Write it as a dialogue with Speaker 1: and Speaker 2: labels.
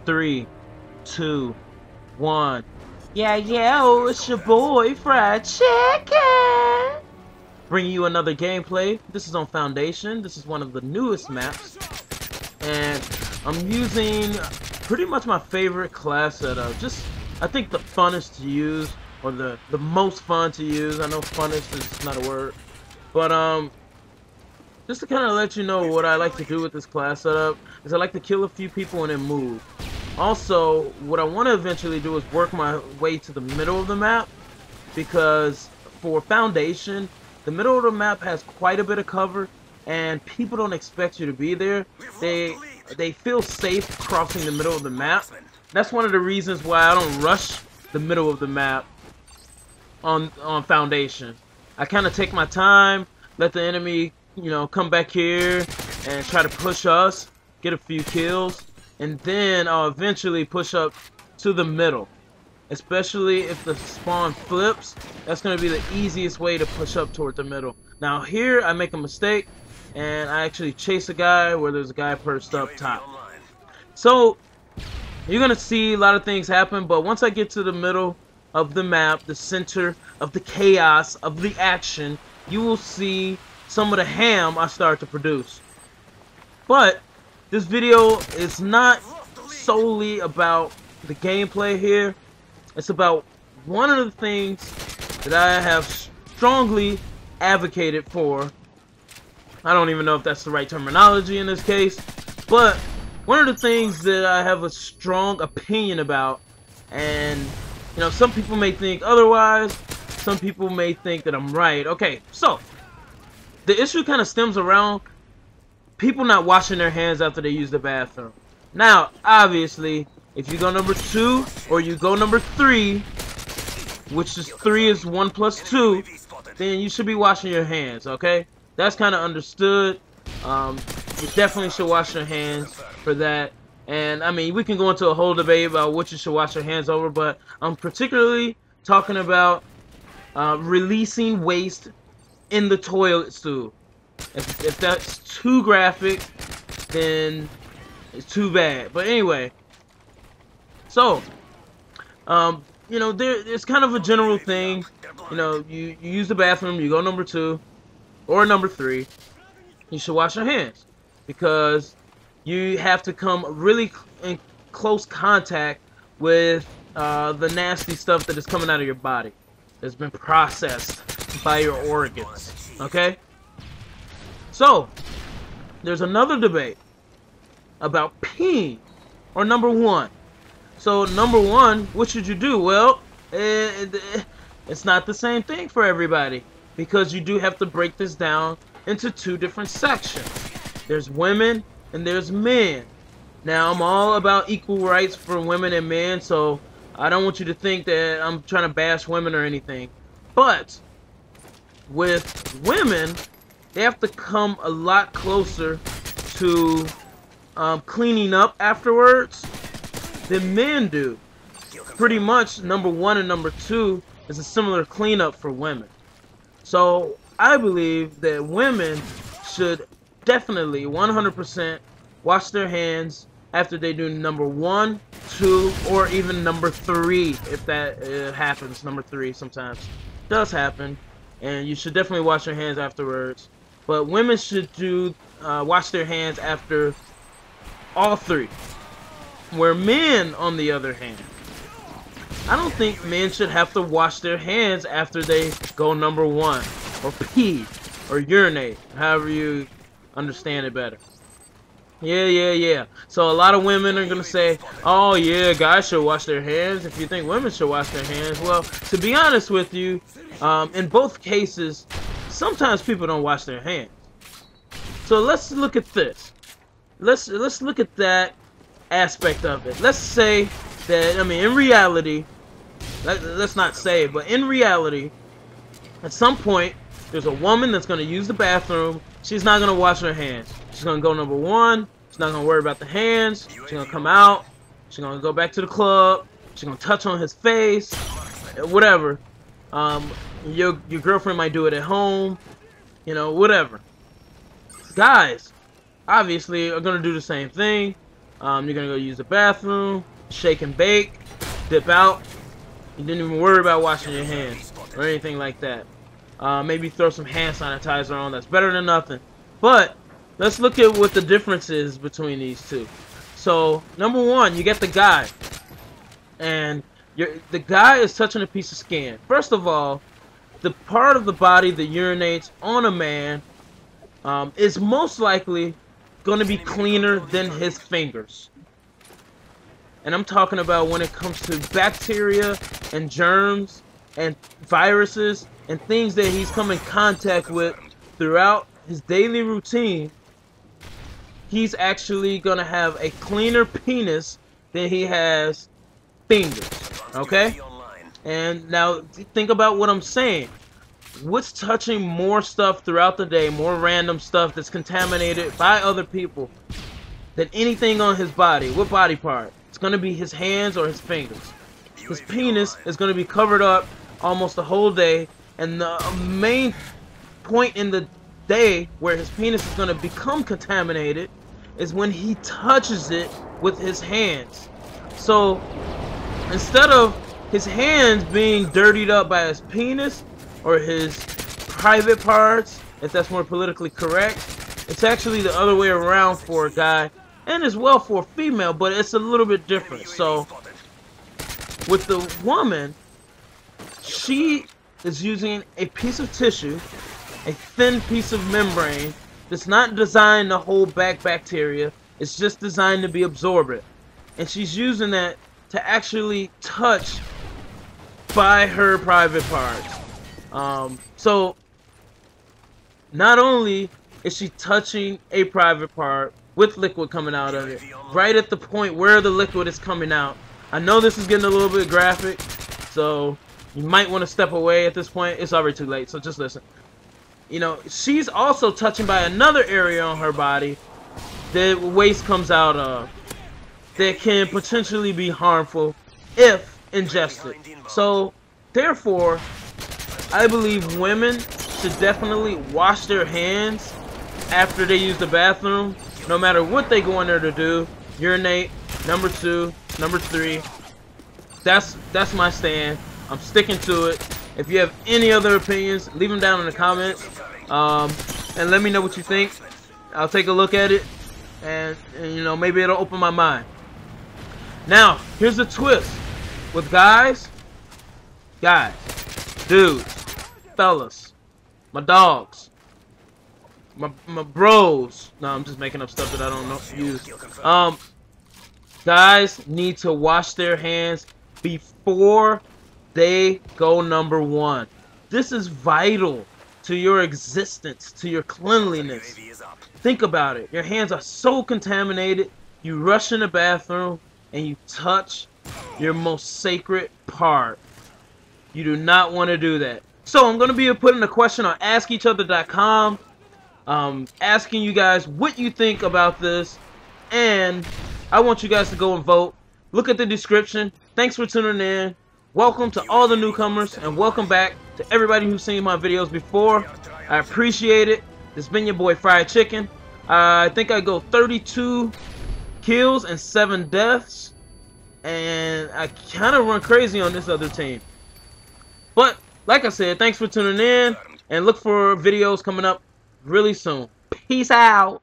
Speaker 1: 3, 2, 1. Yeah, yo, it's your boy, Fried Chicken! Bringing you another gameplay. This is on Foundation. This is one of the newest maps. And I'm using pretty much my favorite class setup. Just, I think the funnest to use, or the most fun to use. I know funnest is not a word. But, just to kind of let you know what I like to do with this class setup, is I like to kill a few people and then move. Also, what I want to eventually do is work my way to the middle of the map, because for Foundation, the middle of the map has quite a bit of cover, and people don't expect you to be there. They feel safe crossing the middle of the map. That's one of the reasons why I don't rush the middle of the map on Foundation. I kind of take my time, let the enemy, you know, come back here and try to push us, get a few kills, and then I'll eventually push up to the middle. Especially if the spawn flips, that's going to be the easiest way to push up toward the middle. Now here I make a mistake and I actually chase a guy where there's a guy perched up top. So you're going to see a lot of things happen, but once I get to the middle of the map, the center of the chaos of the action, you will see some of the ham I start to produce. But this video is not solely about the gameplay here. It's about one of the things that I have strongly advocated for. I don't even know if that's the right terminology in this case, but one of the things that I have a strong opinion about, and you know, some people may think otherwise, some people may think that I'm right. Okay, so the issue kind of stems around people not washing their hands after they use the bathroom. Now, obviously, if you go number 2 or you go number 3, which is 3 is 1 plus 2, then you should be washing your hands, okay? That's kind of understood. You definitely should wash your hands for that. And, I mean, we can go into a whole debate about what you should wash your hands over, but I'm particularly talking about releasing waste in the toilet stool. If that's too graphic, then it's too bad. But anyway, so you know, it's kind of a general thing. You know, you use the bathroom, you go number 2 or number 3, you should wash your hands, because you have to come really in close contact with the nasty stuff that is coming out of your body, that's been processed by your organs. Okay? So, there's another debate about peeing, or number 1. So, number 1, what should you do? Well, it's not the same thing for everybody, because you do have to break this down into 2 different sections. There's women and there's men. Now, I'm all about equal rights for women and men, so I don't want you to think that I'm trying to bash women or anything. But with women, they have to come a lot closer to cleaning up afterwards than men do. Pretty much number 1 and number 2 is a similar cleanup for women. So I believe that women should definitely 100% wash their hands after they do number 1, 2, or even number 3, if that happens. Number 3 sometimes does happen, and you should definitely wash your hands afterwards. But women should do wash their hands after all 3. Where men, on the other hand, I don't think men should have to wash their hands after they go number 1, or pee, or urinate, however you understand it better. Yeah. So a lot of women are gonna say, oh yeah, guys should wash their hands. If you think women should wash their hands, well, to be honest with you, in both cases, sometimes people don't wash their hands. So let's look at this. Let's look at that aspect of it. Let's say that, I mean, in reality, let's not say it, but in reality, at some point, there's a woman that's going to use the bathroom. She's not going to wash her hands. She's going to go number 1. She's not going to worry about the hands. She's going to come out. She's going to go back to the club. She's going to touch on his face. Whatever. Your girlfriend might do it at home. You know, whatever. Guys, obviously, are going to do the same thing. You're gonna go use the bathroom, shake and bake, dip out. You didn't even worry about washing your hands or anything like that. Maybe throw some hand sanitizer on. That's better than nothing. But let's look at what the difference is between these two. So, number one, you get the guy. And the guy is touching a piece of skin. First of all, the part of the body that urinates on a man is most likely going to be cleaner than his fingers. And I'm talking about when it comes to bacteria and germs and viruses and things that he's come in contact with throughout his daily routine. He's actually going to have a cleaner penis than he has fingers. Okay? And now think about what I'm saying. What's touching more stuff throughout the day, more random stuff that's contaminated by other people than anything on his body? What body part? It's going to be his hands or his fingers. His penis is going to be covered up almost the whole day, and the main point in the day where his penis is going to become contaminated is when he touches it with his hands. So instead of his hands being dirtied up by his penis or his private parts, if that's more politically correct, it's actually the other way around for a guy, and as well for a female, but it's a little bit different. So with the woman, she is using a piece of tissue, a thin piece of membrane that's not designed to hold back bacteria. It's just designed to be absorbent, and she's using that to actually touch by her private parts. So not only is she touching a private part with liquid coming out of it, right at the point where the liquid is coming out. I know this is getting a little bit graphic, so you might want to step away at this point. It's already too late, so just listen. You know, she's also touching by another area on her body that waste comes out of that can potentially be harmful if ingested. So therefore, I believe women should definitely wash their hands after they use the bathroom, no matter what they go in there to do. Urinate, number 2, number 3. That's my stand. I'm sticking to it. If you have any other opinions, leave them down in the comments, and let me know what you think. I'll take a look at it, and you know, maybe it'll open my mind. Now, here's the twist with guys, dudes, fellas, my dogs, my bros. No, I'm just making up stuff that I don't know use. Guys need to wash their hands before they go number 1. This is vital to your existence, to your cleanliness. Think about it. Your hands are so contaminated. You rush in the bathroom and you touch your most sacred part. You do not want to do that. So I'm going to be putting a question on askeachother.com, asking you guys what you think about this, and I want you guys to go and vote. Look at the description. Thanks for tuning in. Welcome to all the newcomers, and welcome back to everybody who's seen my videos before. I appreciate it. It's been your boy Fried Chicken. I think I go 32 kills and 7 deaths, and I kind of run crazy on this other team. But like I said, thanks for tuning in, and look for videos coming up really soon. Peace out.